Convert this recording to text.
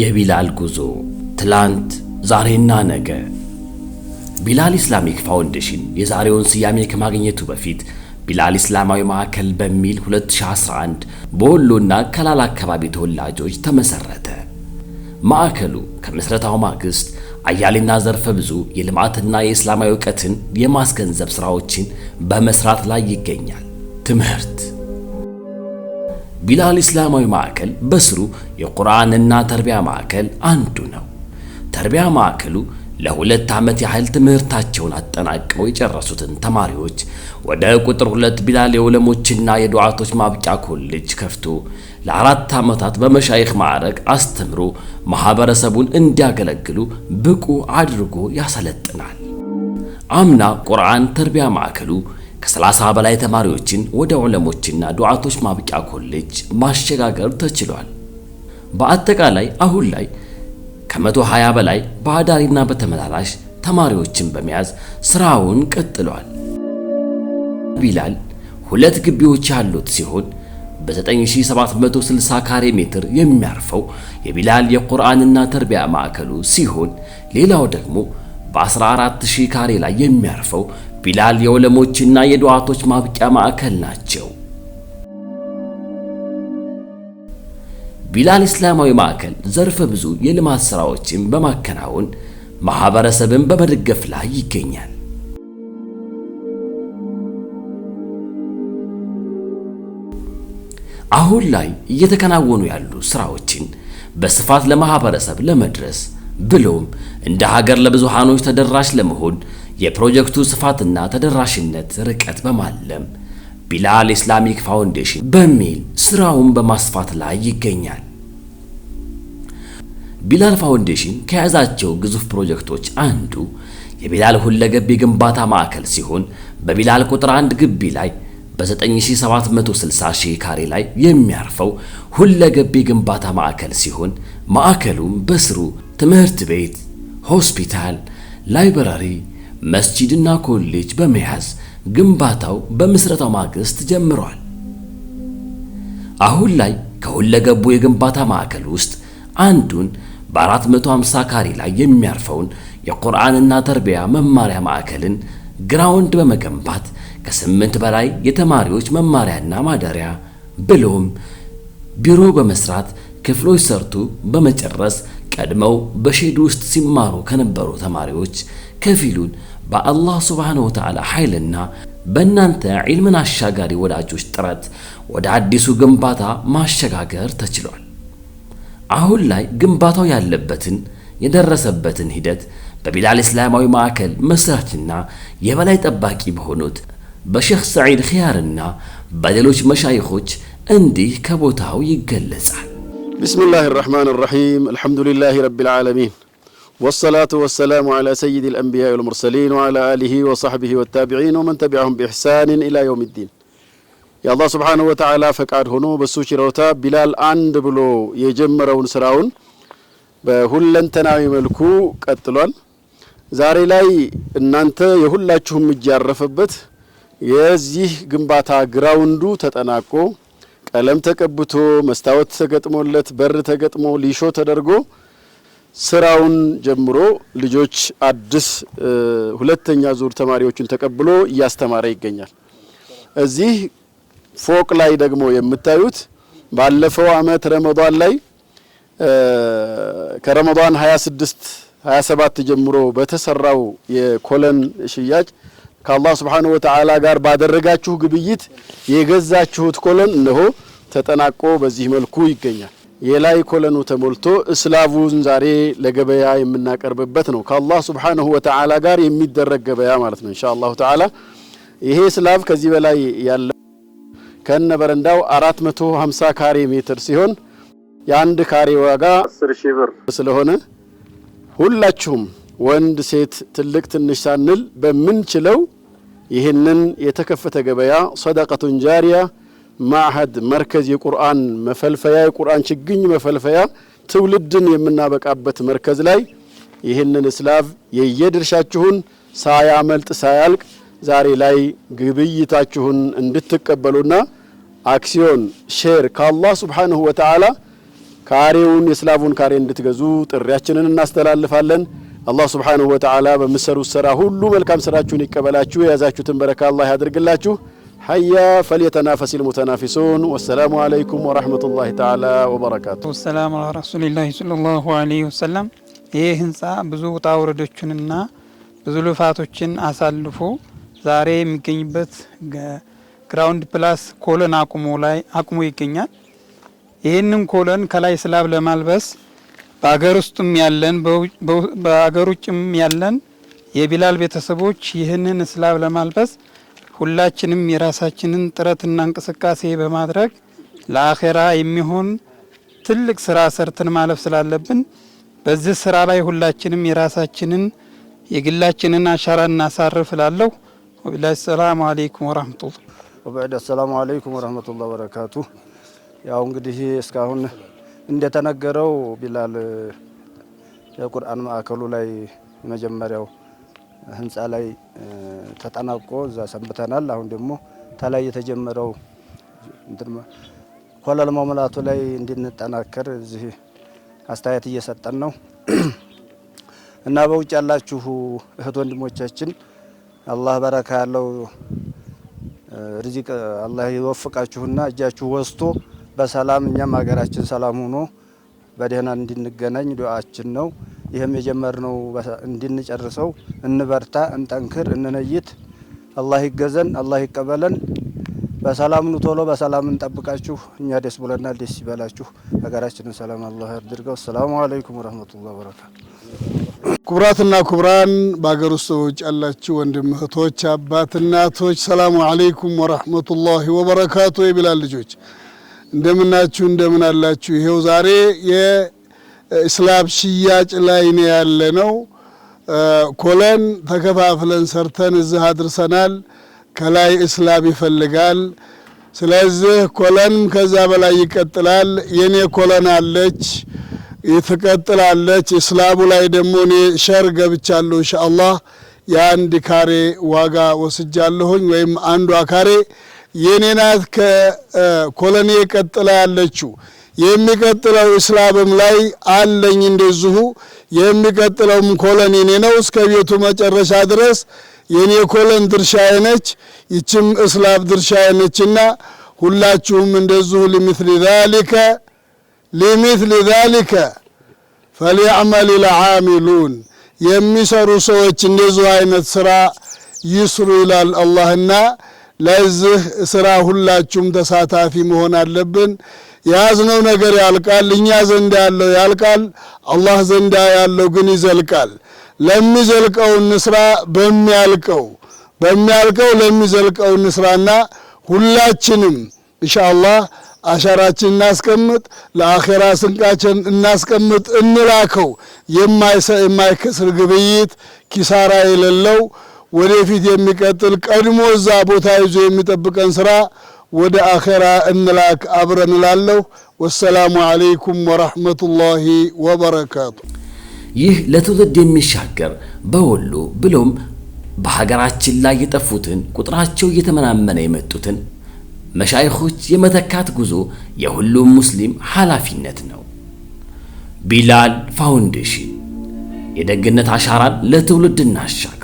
የቢላል ጉዞ ትላንት ዛሬና ነገ። ቢላል ኢስላሚክ ፋውንዴሽን የዛሬውን ስያሜ ከማግኘቱ በፊት ቢላል ኢስላማዊ ማዕከል በሚል 2011 በወሎና ከላላ አካባቢ ተወላጆች ተመሰረተ። ማዕከሉ ከምስረታው ማግስት አያሌና ዘርፈ ብዙ የልማትና የእስላማዊ ዕውቀትን የማስገንዘብ ሥራዎችን በመስራት ላይ ይገኛል። ትምህርት ቢላል ኢስላማዊ ማዕከል በስሩ የቁርአንና ተርቢያ ማዕከል አንዱ ነው። ተርቢያ ማዕከሉ ለ2 ዓመት ያህል ትምህርታቸውን አጠናቀው የጨረሱትን ተማሪዎች ወደ ቁጥር 2 ቢላል የዑለሞችና የዱዓቶች ማብቂያ ኮሌጅ ከፍቶ ለ4 ዓመታት በመሻይኽ ማዕረግ አስተምሮ ማህበረሰቡን እንዲያገለግሉ ብቁ አድርጎ ያሰለጥናል። አምና ቁርአን ተርቢያ ማዕከሉ ከ30 በላይ ተማሪዎችን ወደ ዑለሞችና ዱዓቶች ማብቂያ ኮሌጅ ማሸጋገር ተችሏል። በአጠቃላይ አሁን ላይ ከ120 በላይ በአዳሪና በተመላላሽ ተማሪዎችን በመያዝ ስራውን ቀጥሏል። ቢላል 2 ግቢዎች ያሉት ሲሆን በ9760 ካሬ ሜትር የሚያርፈው የቢላል የቁርአንና ተርቢያ ማዕከሉ ሲሆን ሌላው ደግሞ በ14000 ካሬ ላይ የሚያርፈው ቢላል የዑለሞችና የዱዓቶች ማብቂያ ማዕከል ናቸው። ቢላል ኢስላማዊ ማዕከል ዘርፈ ብዙ የልማት ሥራዎችን በማከናወን ማህበረሰብን በመደገፍ ላይ ይገኛል። አሁን ላይ እየተከናወኑ ያሉ ሥራዎችን በስፋት ለማህበረሰብ ለመድረስ ብሎም እንደ ሀገር ለብዙሃኖች ተደራሽ ለመሆን የፕሮጀክቱ ስፋትና ተደራሽነት ርቀት በማለም ቢላል ኢስላሚክ ፋውንዴሽን በሚል ስራውን በማስፋት ላይ ይገኛል። ቢላል ፋውንዴሽን ከያዛቸው ግዙፍ ፕሮጀክቶች አንዱ የቢላል ሁለገብ የግንባታ ማዕከል ሲሆን በቢላል ቁጥር 1 ግቢ ላይ በ9760 ካሬ ላይ የሚያርፈው ሁለገብ የግንባታ ማዕከል ሲሆን ማዕከሉም በስሩ ትምህርት ቤት፣ ሆስፒታል፣ ላይብራሪ፣ መስጂድና ኮሌጅ በመያዝ ግንባታው በምስረታው ማግስት ጀምሯል። አሁን ላይ ከሁለገቡ የግንባታ ማዕከል ውስጥ አንዱን በ450 ካሬ ላይ የሚያርፈውን የቁርአንና ተርቢያ መማሪያ ማዕከልን ግራውንድ በመገንባት ከ8 በላይ የተማሪዎች መማሪያና ማደሪያ ብሎም ቢሮ በመስራት ክፍሎች ሰርቶ በመጨረስ ቀድመው በሼድ ውስጥ ሲማሩ ከነበሩ ተማሪዎች ከፊሉን በአላህ ሱብሓነሁ ወተዓላ ኃይልና በእናንተ ዒልምን አሻጋሪ ወዳጆች ጥረት ወደ አዲሱ ግንባታ ማሸጋገር ተችሏል። አሁን ላይ ግንባታው ያለበትን የደረሰበትን ሂደት በቢላል ኢስላማዊ ማዕከል መስራችና የበላይ ጠባቂ በሆኑት በሼኽ ሰዒድ ኺያርና በሌሎች መሻይኾች እንዲህ ከቦታው ይገለጻል። ቢስሚላሂ ረሕማኒ ረሒም አልሐምዱሊላሂ ረቢል ዓለሚን والصلاة والسلام على سيد الأنبياء والمرسلين وعلى آله وصحبه والتابعين ومن تبعهم بإحسان إلى يوم الدين. يا الله سبحانه وتعالى فقعد هنو بسوشي روتا بلال عند بلو يجمرون سراون بهلن تناوي ملكو قتلوال زاري لاي እናንተ የሁላችሁም እያረፈበት የዚህ ግንባታ ግራውንዱ ተጠናቆ ቀለም ተቀብቶ መስታወት ተገጥሞለት በር ተገጥሞ ሊሾ ተደርጎ ስራውን ጀምሮ ልጆች አዲስ ሁለተኛ ዙር ተማሪዎችን ተቀብሎ እያስተማረ ይገኛል። እዚህ ፎቅ ላይ ደግሞ የምታዩት ባለፈው አመት ረመዳን ላይ ከረመዳን 27 ጀምሮ በተሰራው የኮለን ሽያጭ ከአላህ Subhanahu Wa Ta'ala ጋር ባደረጋችሁ ግብይት የገዛችሁት ኮለን እነሆ ተጠናቆ በዚህ መልኩ ይገኛል። የላይ ኮለኑ ተሞልቶ እስላቡን ዛሬ ለገበያ የምናቀርብበት ነው። ከአላህ Subhanahu Wa Ta'ala ጋር የሚደረግ ገበያ ማለት ነው ኢንሻአላሁ ተዓላ። ይሄ እስላብ ከዚህ በላይ ያለ ከነ በረንዳው 450 ካሬ ሜትር ሲሆን የአንድ ካሬ ዋጋ 10000 ብር ስለሆነ ሁላችሁም ወንድ ሴት ትልቅ ትንሽ ሳንል በመንችለው ይሄንን የተከፈተ ገበያ ሰደቀቱን ጃሪያ ማዕህድ መርከዝ የቁርአን መፈልፈያ የቁርአን ችግኝ መፈልፈያ ትውልድን የምናበቃበት መርከዝ ላይ ይሄንን እስላብ የየድርሻችሁን ሳያመልጥ ሳያልቅ ዛሬ ላይ ግብይታችሁን እንድትቀበሉና አክሲዮን ሼር ከአላህ Subhanahu Wa Ta'ala ካሬውን የስላቡን ካሬ እንድትገዙ ጥሪያችንን እናስተላልፋለን። አላህ Subhanahu Wa Ta'ala በመሰሩት ስራ ሁሉ መልካም ስራችሁን ይቀበላችሁ፣ የያዛችሁትን በረካ አላህ ያድርግላችሁ። حيا فليتنافس المتنافسون والسلام عليكم ورحمة الله تعالى وبركاته. والسلام على رسول الله صلى الله عليه وسلم. ይህ ህንጻ ብዙ ውጣ ውረዶችንና ብዙ ልፋቶችን አሳልፎ ዛሬ የሚገኝበት ግራውንድ ፕላስ ኮለን አቁሞ ይገኛል። ይህንን ኮለን ከላይ ስላብ ለማልበስ በአገር ውስጥም ያለን በአገር ውጭም ያለን የቢላል ቤተሰቦች ይህንን ስላብ ለማልበስ ሁላችንም የራሳችንን ጥረትና እንቅስቃሴ በማድረግ ለአኺራ የሚሆን ትልቅ ስራ ሰርተን ማለፍ ስላለብን በዚህ ስራ ላይ ሁላችንም የራሳችንን የግላችንን አሻራ እናሳርፍ እላለሁ። ወቢላሂ ሰላም አለይኩም ወራህመቱላህ ወበዕድ ሰላም አለይኩም ወራህመቱላህ ወበረካቱ። ያው እንግዲህ እስካሁን እንደተነገረው ቢላል የቁርአን ማዕከሉ ላይ የመጀመሪያው ህንጻ ላይ ተጠናቆ እዛ ሰንብተናል። አሁን ደግሞ ተላይ የተጀመረው ኮለል መሙላቱ ላይ እንድንጠናከር እዚህ አስተያየት እየሰጠን ነው እና በውጭ ያላችሁ እህት ወንድሞቻችን አላህ በረካ ያለው ርዚቅ አላህ ይወፍቃችሁና እጃችሁ ወስቶ በሰላም እኛም ሀገራችን ሰላም ሆኖ በደህና እንድንገናኝ ዱዓችን ነው። ይሄም የጀመርነው እንድንጨርሰው እንበርታ፣ እንጠንክር፣ እንነይት። አላህ ይገዘን፣ አላህ ይቀበለን። በሰላም ነው ቶሎ በሰላም እንጠብቃችሁ። እኛ ደስ ብለናል፣ ደስ ይበላችሁ። ሀገራችንን ሰላም አላህ ያድርገው። ሰላም አለይኩም ወራህመቱላሂ ወበረካቱ። ክቡራትና ክቡራን በአገር ውስጥ ውጭ ያላችሁ ወንድም እህቶች፣ አባት እናቶች ሰላሙ አለይኩም ወራህመቱላሂ ወበረካቱ። የቢላል ልጆች እንደምናችሁ እንደምን አላችሁ? ይሄው ዛሬ የእስላብ ሽያጭ ላይ ነው ያለነው። ኮለን ተከፋፍለን ሰርተን እዚህ አድርሰናል። ከላይ እስላብ ይፈልጋል። ስለዚህ ኮለን ከዛ በላይ ይቀጥላል። የኔ ኮለን አለች ትቀጥላለች። እስላቡ ላይ ደግሞ እኔ ሸር ገብቻለሁ ኢንሻአላህ። የአንድ ካሬ ዋጋ ወስጃለሁኝ ወይም አንዷ ካሬ የኔ ናት። ከኮለኔ ቀጥላ ያለችው የሚቀጥለው እስላብም ላይ አለኝ እንደዚሁ የሚቀጥለውም ኮለን የኔ ነው። እስከ ቤቱ መጨረሻ ድረስ የኔ ኮለን ድርሻዬ ነች፣ ይችም እስላብ ድርሻዬ ነችና ሁላችሁም እንደዚሁ لمثل ذلك فليعمل العاملون የሚሰሩ ሰዎች እንደዚሁ አይነት ስራ ይስሩ ይላል አላህና ለዚህ ስራ ሁላችሁም ተሳታፊ መሆን አለብን። ያዝነው ነገር ያልቃል፣ እኛ ዘንዳ ያለው ያልቃል፣ አላህ ዘንዳ ያለው ግን ይዘልቃል። ለሚዘልቀው እንስራ፣ በሚያልቀው ለሚዘልቀው እንስራና ሁላችንም ኢንሻአላህ አሻራችን እናስቀምጥ፣ ለአኺራ ስንቃችን እናስቀምጥ፣ እንላከው። የማይከስር ግብይት ኪሳራ የሌለው ወደፊት የሚቀጥል ቀድሞ እዛ ቦታ ይዞ የሚጠብቀን ስራ ወደ አኺራ እንላክ አብረን እላለሁ። ወሰላሙ አለይኩም ወራህመቱላሂ ወበረካቱ። ይህ ለትውልድ የሚሻገር በወሎ ብሎም በሀገራችን ላይ የጠፉትን ቁጥራቸው እየተመናመነ የመጡትን መሻይኾች የመተካት ጉዞ የሁሉም ሙስሊም ኃላፊነት ነው። ቢላል ፋውንዴሽን የደግነት አሻራን ለትውልድ እናሻገር።